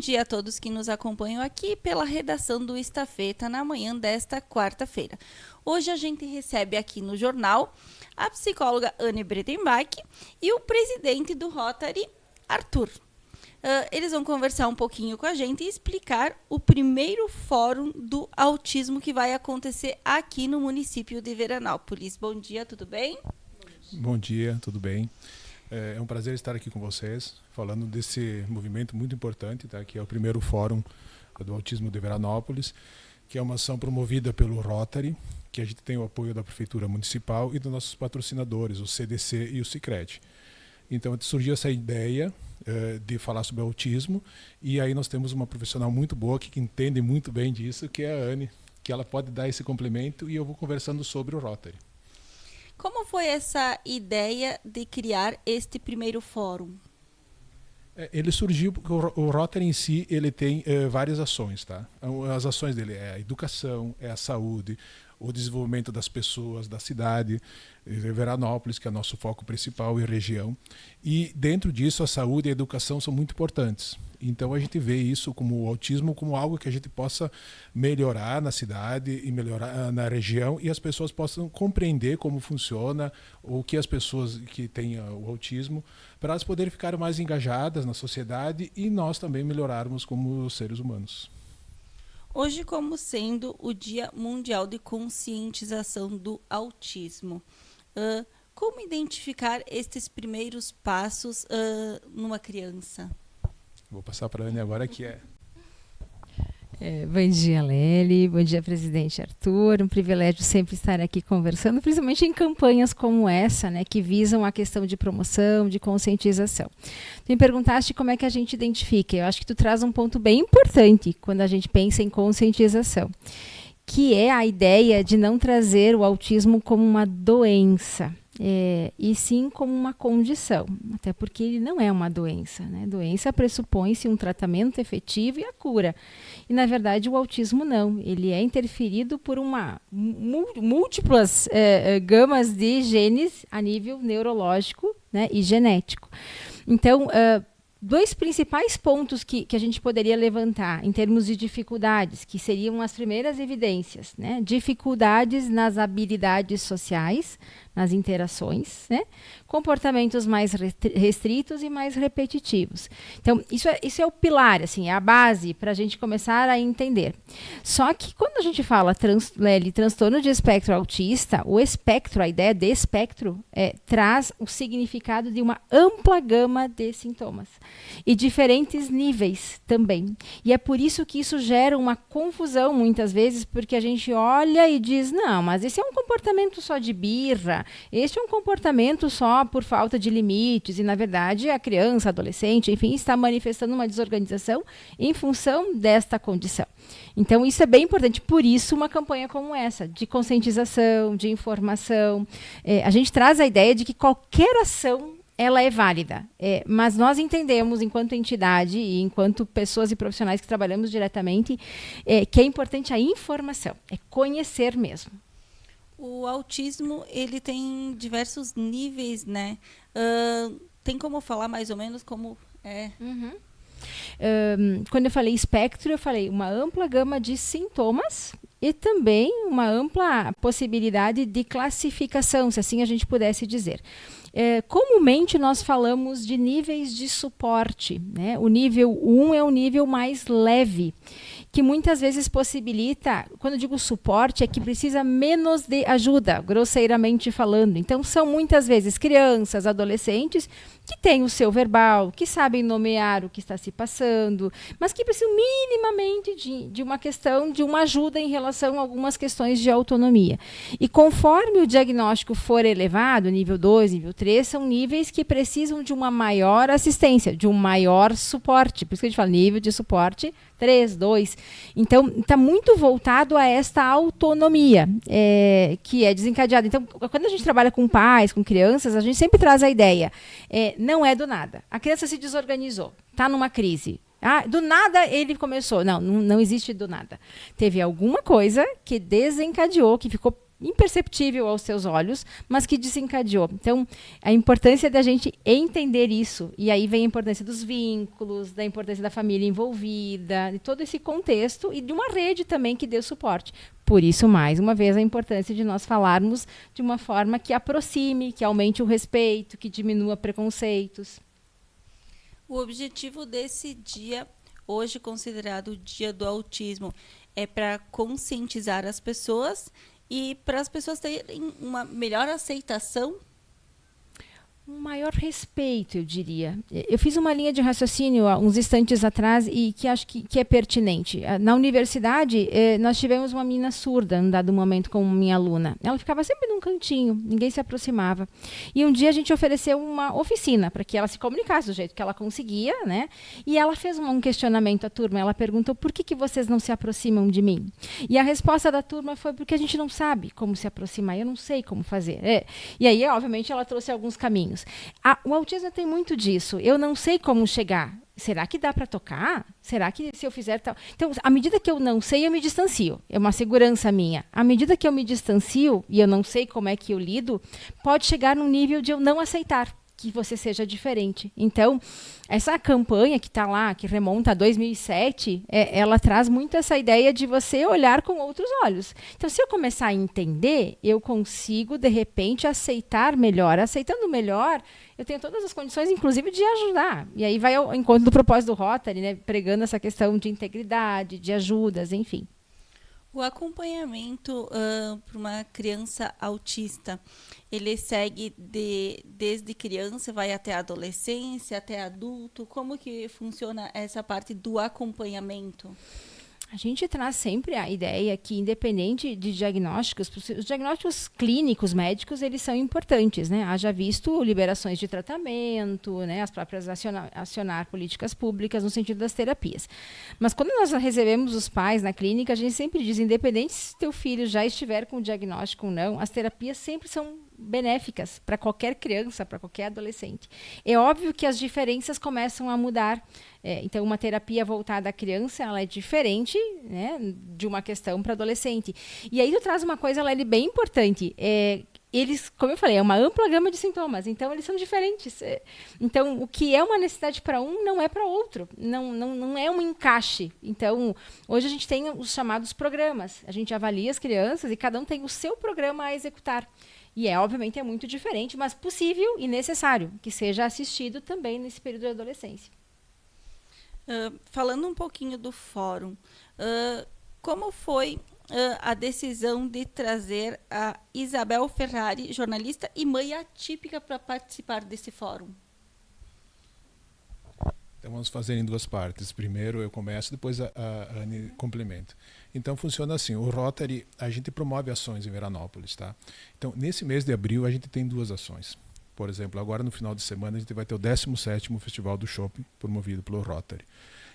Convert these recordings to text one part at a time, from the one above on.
dia a todos que nos acompanham aqui pela redação do Estafeta na manhã desta quarta-feira. Hoje a gente recebe aqui no jornal a psicóloga Anne Breitenbach e o presidente do Rotary, Arthur. Eles vão conversar um pouquinho com a gente e explicar o primeiro fórum do autismo que vai acontecer aqui no município de Veranópolis. Bom dia, tudo bem? Bom dia, tudo bem? É um prazer estar aqui com vocês, falando desse movimento muito importante, tá? Que é o primeiro fórum do autismo de Veranópolis, que é uma ação promovida pelo Rotary, que a gente tem o apoio da Prefeitura Municipal e dos nossos patrocinadores, o CDC e o Sicredi. Então surgiu essa ideia de falar sobre autismo, e aí nós temos uma profissional muito boa que entende muito bem disso, que é a Anne, que ela pode dar esse complemento, e eu vou conversando sobre o Rotary. Como foi essa ideia de criar este primeiro fórum? Ele surgiu porque o Rotary em si ele tem várias ações, tá? As ações dele é a educação, é a saúde, o desenvolvimento das pessoas da cidade, Veranópolis, que é nosso foco principal e região. E dentro disso a saúde e a educação são muito importantes. Então a gente vê isso como o autismo como algo que a gente possa melhorar na cidade e melhorar na região, e as pessoas possam compreender como funciona, o que as pessoas que têm o autismo, para elas poderem ficar mais engajadas na sociedade e nós também melhorarmos como seres humanos. Hoje, como sendo o Dia Mundial de Conscientização do Autismo, como identificar estes primeiros passos numa criança? Vou passar para a Anne agora, que é... Bom dia, Lely. Bom dia, presidente Arthur. Um privilégio sempre estar aqui conversando, principalmente em campanhas como essa, né, que visam a questão de promoção, de conscientização. Tu me perguntaste como é que a gente identifica. Eu acho que tu traz um ponto bem importante quando a gente pensa em conscientização, que é a ideia de não trazer o autismo como uma doença, e sim como uma condição, até porque ele não é uma doença, né? Doença pressupõe-se um tratamento efetivo e a cura. E, na verdade, o autismo não. Ele é interferido por múltiplas gamas de genes a nível neurológico, né, e genético. Então, dois principais pontos que a gente poderia levantar em termos de dificuldades, que seriam as primeiras evidências, né? Dificuldades nas habilidades sociais, nas interações, né? Comportamentos mais restritos e mais repetitivos. Então, isso é o pilar, assim, é a base para a gente começar a entender. Só que quando a gente fala transtorno de espectro autista, o espectro, a ideia de espectro, traz o significado de uma ampla gama de sintomas e diferentes níveis também. E é por isso que isso gera uma confusão muitas vezes, porque a gente olha e diz, não, mas esse é um comportamento só de birra, este é um comportamento só por falta de limites, e na verdade a criança, adolescente, enfim, está manifestando uma desorganização em função desta condição. Então isso é bem importante, por isso uma campanha como essa, de conscientização, de informação. A gente traz a ideia de que qualquer ação ela é válida, mas nós entendemos, enquanto entidade e enquanto pessoas e profissionais que trabalhamos diretamente, que é importante a informação, é conhecer mesmo. O autismo, ele tem diversos níveis, né? Tem como falar mais ou menos como é? Uhum. Quando eu falei espectro, eu falei uma ampla gama de sintomas e também uma ampla possibilidade de classificação, se assim a gente pudesse dizer. Comumente nós falamos de níveis de suporte, né? O nível 1 é o nível mais leve, que muitas vezes possibilita, quando eu digo suporte, é que precisa menos de ajuda, grosseiramente falando. Então, são muitas vezes crianças, adolescentes, que têm o seu verbal, que sabem nomear o que está se passando, mas que precisam minimamente de uma questão, de uma ajuda em relação a algumas questões de autonomia. E conforme o diagnóstico for elevado, nível 2, nível 3, são níveis que precisam de uma maior assistência, de um maior suporte. Por isso que a gente fala nível de suporte 3, 2. Então, está muito voltado a esta autonomia que é desencadeada. Então, quando a gente trabalha com pais, com crianças, a gente sempre traz a ideia. Não é do nada. A criança se desorganizou, está numa crise. Do nada ele começou. Não existe do nada. Teve alguma coisa que desencadeou, que ficou imperceptível aos seus olhos, mas que desencadeou. Então, a importância da gente entender isso, e aí vem a importância dos vínculos, da importância da família envolvida, de todo esse contexto e de uma rede também que dê suporte. Por isso, mais uma vez, a importância de nós falarmos de uma forma que aproxime, que aumente o respeito, que diminua preconceitos. O objetivo desse dia, hoje considerado o Dia do Autismo, é para conscientizar as pessoas e para as pessoas terem uma melhor aceitação. Um maior respeito, eu diria. Eu fiz uma linha de raciocínio há uns instantes atrás e que acho que é pertinente. Na universidade, nós tivemos uma menina surda, num dado momento, como minha aluna. Ela ficava sempre num cantinho, ninguém se aproximava. E um dia a gente ofereceu uma oficina para que ela se comunicasse do jeito que ela conseguia, né? E ela fez um questionamento à turma. Ela perguntou: por que vocês não se aproximam de mim? E a resposta da turma foi: porque a gente não sabe como se aproximar, eu não sei como fazer. E aí, obviamente, ela trouxe alguns caminhos. O autismo tem muito disso. Eu não sei como chegar. Será que dá para tocar? Será que se eu fizer tal? Então, à medida que eu não sei, eu me distancio. É uma segurança minha. À medida que eu me distancio e eu não sei como é que eu lido, pode chegar num nível de eu não aceitar que você seja diferente. Então, essa campanha que está lá, que remonta a 2007, ela traz muito essa ideia de você olhar com outros olhos. Então, se eu começar a entender, eu consigo, de repente, aceitar melhor. Aceitando melhor, eu tenho todas as condições, inclusive, de ajudar. E aí vai ao encontro do propósito do Rotary, né, pregando essa questão de integridade, de ajudas, enfim. O acompanhamento para uma criança autista, ele segue desde criança, vai até a adolescência, até adulto? Como que funciona essa parte do acompanhamento? A gente traz sempre a ideia que, independente de diagnósticos, os diagnósticos clínicos, médicos, eles são importantes, né? Haja visto liberações de tratamento, né? As próprias acionar políticas públicas no sentido das terapias. Mas quando nós recebemos os pais na clínica, a gente sempre diz, independente se teu filho já estiver com diagnóstico ou não, as terapias sempre são benéficas para qualquer criança, para qualquer adolescente. É óbvio que as diferenças começam a mudar. Então, uma terapia voltada à criança, ela é diferente, né, de uma questão para adolescente. E aí tu traz uma coisa, ela é bem importante. Eles, como eu falei, é uma ampla gama de sintomas, então eles são diferentes. Então, o que é uma necessidade para um não é para outro, não é um encaixe. Então, hoje a gente tem os chamados programas. A gente avalia as crianças e cada um tem o seu programa a executar. E obviamente é muito diferente, mas possível e necessário que seja assistido também nesse período de adolescência. Falando um pouquinho do fórum, como foi a decisão de trazer a Isabel Ferrari, jornalista e mãe atípica, para participar desse fórum? Então vamos fazer em duas partes. Primeiro eu começo, depois a Anne complementa. Então funciona assim, o Rotary, a gente promove ações em Veranópolis, tá? Então nesse mês de abril a gente tem duas ações. Por exemplo, agora no final de semana a gente vai ter o 17º Festival do Shopping, promovido pelo Rotary.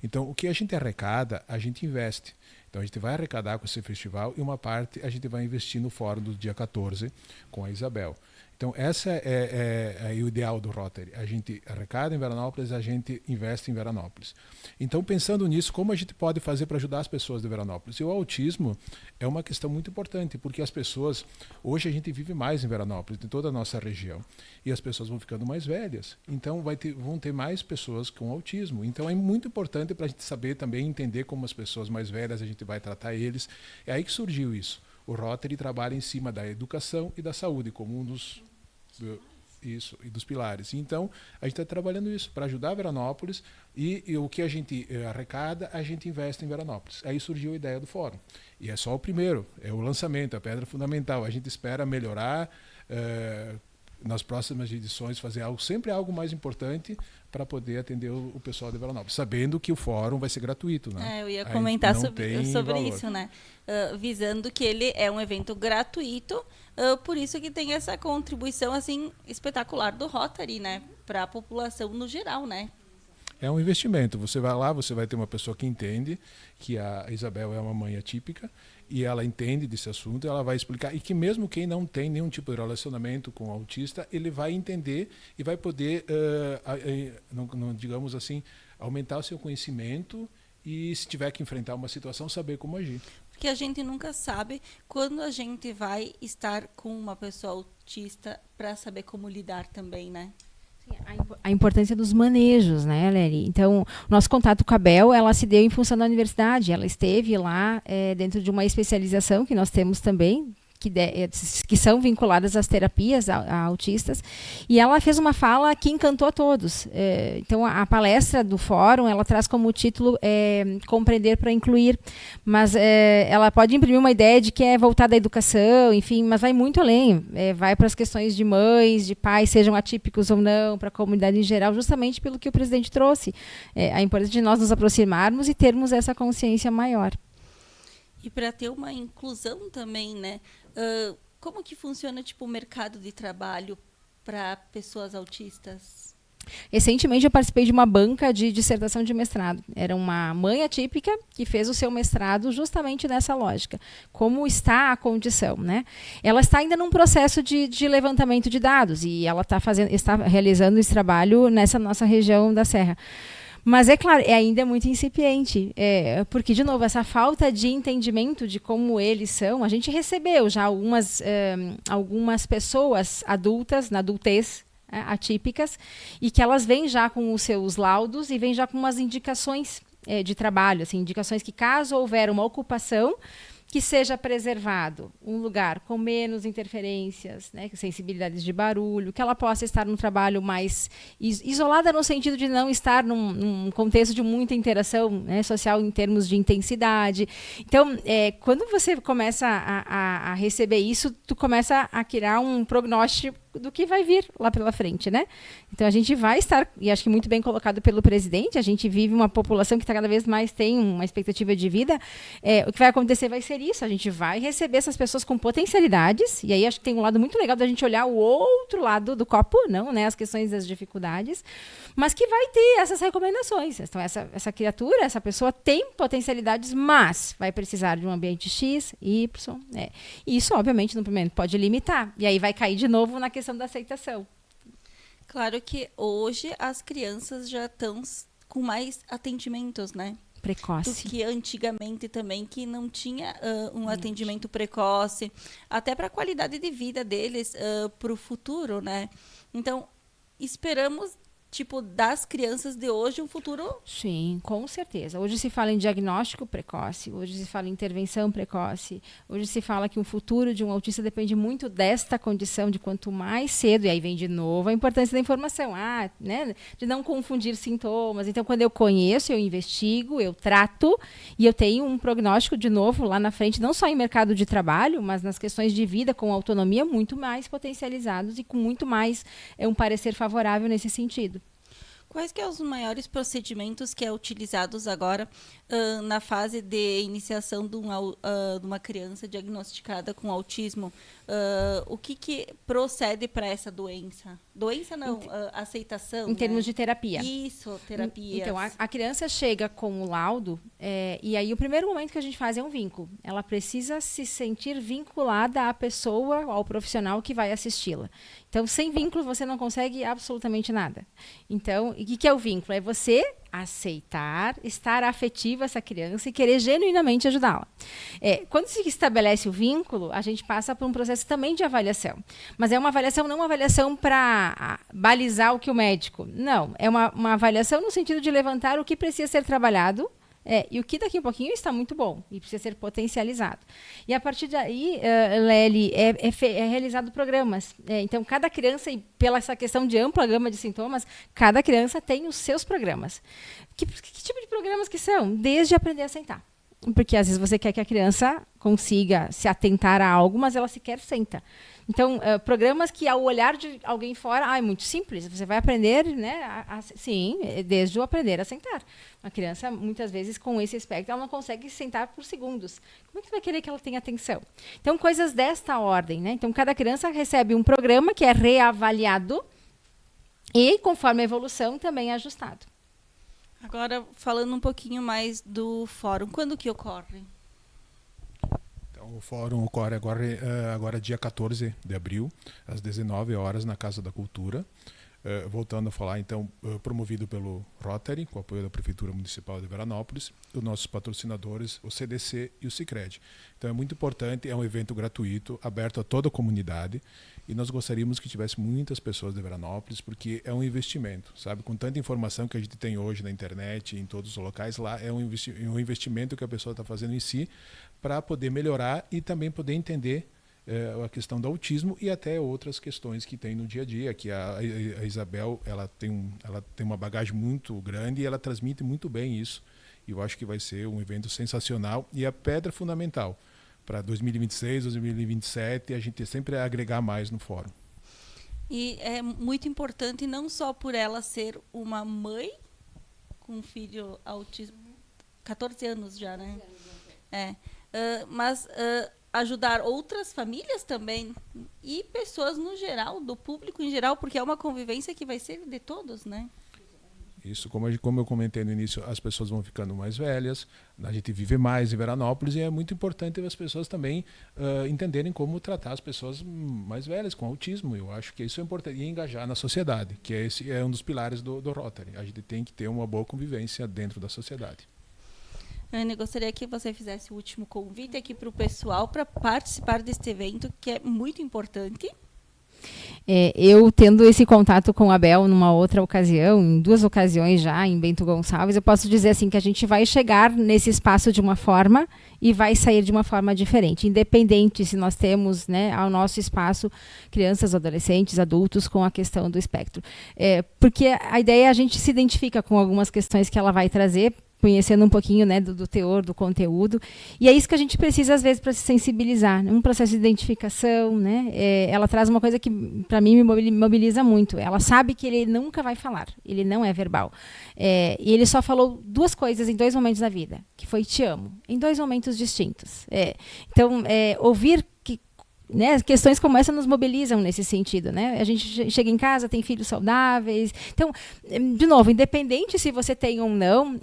Então o que a gente arrecada, a gente investe. Então a gente vai arrecadar com esse festival e uma parte a gente vai investir no fórum do dia 14 com a Isabel. Então, esse é o ideal do Rotary. A gente arrecada em Veranópolis, a gente investe em Veranópolis. Então, pensando nisso, como a gente pode fazer para ajudar as pessoas de Veranópolis? E o autismo é uma questão muito importante, porque as pessoas... Hoje a gente vive mais em Veranópolis, em toda a nossa região. E as pessoas vão ficando mais velhas. Então, vão ter mais pessoas com autismo. Então, é muito importante para a gente saber também, entender como as pessoas mais velhas a gente vai tratar eles. É aí que surgiu isso. O Rotary trabalha em cima da educação e da saúde, como um dos... Isso, e dos pilares. Então, a gente está trabalhando isso para ajudar Veranópolis e o que a gente arrecada, a gente investe em Veranópolis. Aí surgiu a ideia do fórum. E é só o primeiro, é o lançamento, a pedra fundamental. A gente espera melhorar nas próximas edições, fazer sempre algo mais importante para poder atender o pessoal de Veranópolis, sabendo que o fórum vai ser gratuito, né? Eu ia comentar sobre isso, né? Visando que ele é um evento gratuito, por isso que tem essa contribuição assim espetacular do Rotary, né, para a população no geral, né? É um investimento. Você vai lá, você vai ter uma pessoa que entende que a Isabel é uma mãe atípica e ela entende desse assunto, ela vai explicar, e que mesmo quem não tem nenhum tipo de relacionamento com o autista, ele vai entender e vai poder, digamos assim, aumentar o seu conhecimento e, se tiver que enfrentar uma situação, saber como agir. Porque a gente nunca sabe quando a gente vai estar com uma pessoa autista para saber como lidar também, né? A importância dos manejos, né, Lely? Então, o nosso contato com a Bel, ela se deu em função da universidade. Ela esteve lá dentro de uma especialização que nós temos também, que são vinculadas às terapias a autistas, e ela fez uma fala que encantou a todos. Então, a palestra do fórum, ela traz como título Compreender para Incluir, mas ela pode imprimir uma ideia de que é voltada à educação, enfim, mas vai muito além, vai para as questões de mães, de pais, sejam atípicos ou não, para a comunidade em geral, justamente pelo que o presidente trouxe, a importância de nós nos aproximarmos e termos essa consciência maior. E para ter uma inclusão também, né? Como que funciona tipo o mercado de trabalho para pessoas autistas? Recentemente eu participei de uma banca de dissertação de mestrado. Era uma mãe atípica que fez o seu mestrado justamente nessa lógica. Como está a condição, né? Ela está ainda num processo de levantamento de dados e ela está realizando esse trabalho nessa nossa região da Serra. Mas é claro, ainda muito incipiente, porque, de novo, essa falta de entendimento de como eles são, a gente recebeu já algumas pessoas adultas, na adultez, atípicas, e que elas vêm já com os seus laudos e vêm já com umas indicações de trabalho, assim, indicações que, caso houver uma ocupação, que seja preservado um lugar com menos interferências, né, sensibilidades de barulho, que ela possa estar num trabalho mais isolada no sentido de não estar num contexto de muita interação, né, social em termos de intensidade. Então, quando você começa a receber isso, tu começa a criar um prognóstico do que vai vir lá pela frente, né? Então a gente vai estar, e acho que muito bem colocado pelo presidente, a gente vive uma população que cada vez mais tem uma expectativa de vida, o que vai acontecer vai ser isso, a gente vai receber essas pessoas com potencialidades, e aí acho que tem um lado muito legal da gente olhar o outro lado do copo, não, né, as questões das dificuldades, mas que vai ter essas recomendações. Então essa criatura, essa pessoa tem potencialidades, mas vai precisar de um ambiente X, Y, e isso obviamente no primeiro pode limitar, e aí vai cair de novo na questão da aceitação. Claro que hoje as crianças já estão com mais atendimentos, né? Precoce. Do que antigamente também, que não tinha um atendimento precoce, até para a qualidade de vida deles, para o futuro, né? Então, esperamos, tipo, das crianças de hoje um futuro... Sim, com certeza. Hoje se fala em diagnóstico precoce, hoje se fala em intervenção precoce, hoje se fala que o futuro de um autista depende muito desta condição, de quanto mais cedo, e aí vem de novo a importância da informação, né, de não confundir sintomas. Então, quando eu conheço, eu investigo, eu trato, e eu tenho um prognóstico, de novo, lá na frente, não só em mercado de trabalho, mas nas questões de vida, com autonomia, muito mais potencializados e com muito mais um parecer favorável nesse sentido. Quais que são os maiores procedimentos que é utilizados agora na fase de iniciação de uma criança diagnosticada com autismo? O que procede para essa doença? Doença não, aceitação. Em termos de terapia. Isso, terapia. Então, a criança chega com o laudo e aí o primeiro momento que a gente faz é um vínculo. Ela precisa se sentir vinculada à pessoa, ao profissional que vai assisti-la. Então, sem vínculo, você não consegue absolutamente nada. Então, o que é o vínculo? É você aceitar, estar afetiva a essa criança e querer genuinamente ajudá-la. Quando se estabelece o vínculo, a gente passa por um processo também de avaliação. Mas é uma avaliação, não uma avaliação para balizar o que o médico. Não, é uma avaliação no sentido de levantar o que precisa ser trabalhado, e o que daqui a um pouquinho está muito bom e precisa ser potencializado. E a partir daí, Lely, é realizado programas. Então, cada criança, e pela essa questão de ampla gama de sintomas, cada criança tem os seus programas. Que tipo de programas que são? Desde aprender a sentar. Porque às vezes você quer que a criança consiga se atentar a algo, mas ela sequer senta. Então, programas que ao olhar de alguém fora, é muito simples, você vai aprender, né? Sim, desde o aprender a sentar. Uma criança, muitas vezes, com esse aspecto, ela não consegue sentar por segundos. Como é que você vai querer que ela tenha atenção? Então, coisas desta ordem, né? Então, cada criança recebe um programa que é reavaliado e, conforme a evolução, também é ajustado. Agora, falando um pouquinho mais do fórum, quando que ocorre? Então, o fórum ocorre agora dia 14 de abril, às 19 horas, na Casa da Cultura. voltando a falar, então, promovido pelo Rotary, com o apoio da Prefeitura Municipal de Veranópolis, os nossos patrocinadores, o CDC e o Sicredi. Então é muito importante, é um evento gratuito, aberto a toda a comunidade, e nós gostaríamos que tivesse muitas pessoas de Veranópolis, porque é um investimento, sabe? Com tanta informação que a gente tem hoje na internet, em todos os locais, lá é um investimento que a pessoa está fazendo em si, para poder melhorar e também poder entender a questão do autismo e até outras questões que tem no dia a dia, que a Isabel ela tem uma bagagem muito grande e ela transmite muito bem isso. E eu acho que vai ser um evento sensacional e a pedra fundamental para 2026, 2027, a gente sempre agregar mais no fórum. E é muito importante não só por ela ser uma mãe com um filho autismo, 14 anos já, né? Mas ajudar outras famílias também e pessoas no geral, do público em geral, porque é uma convivência que vai ser de todos, né? Isso, como eu comentei no início, as pessoas vão ficando mais velhas, a gente vive mais em Veranópolis e é muito importante as pessoas também entenderem como tratar as pessoas mais velhas com autismo. Eu acho que isso é importante e engajar na sociedade, que esse é um dos pilares do Rotary. A gente tem que ter uma boa convivência dentro da sociedade. Anne, gostaria que você fizesse o último convite aqui para o pessoal para participar deste evento, que é muito importante. Eu tendo esse contato com a Bel numa outra ocasião, em 2 ocasiões já, em Bento Gonçalves, eu posso dizer assim que a gente vai chegar nesse espaço de uma forma e vai sair de uma forma diferente, independente se nós temos, né, ao nosso espaço crianças, adolescentes, adultos com a questão do espectro. Porque a ideia é a gente se identifica com algumas questões que ela vai trazer, conhecendo um pouquinho, né, do teor, do conteúdo. E é isso que a gente precisa, às vezes, para se sensibilizar. Um processo de identificação, né? Ela traz uma coisa que, para mim, me mobiliza muito. Ela sabe que ele nunca vai falar. Ele não é verbal. E ele só falou 2 coisas em 2 momentos da vida, que foi te amo, em 2 momentos distintos. Então, ouvir que, né, questões como essa nos mobilizam nesse sentido, né? A gente chega em casa, tem filhos saudáveis. Então, de novo, independente se você tem ou não,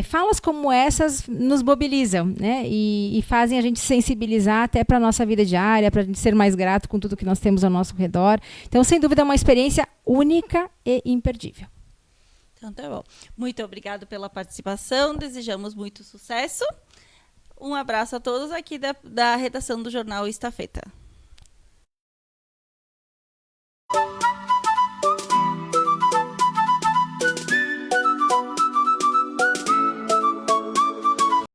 falas como essas nos mobilizam, né? E fazem a gente sensibilizar até para a nossa vida diária, para a gente ser mais grato com tudo que nós temos ao nosso redor. Então, sem dúvida, é uma experiência única e imperdível. Então, tá bom. Muito obrigado pela participação, desejamos muito sucesso. Um abraço a todos aqui da redação do Jornal Estafeta.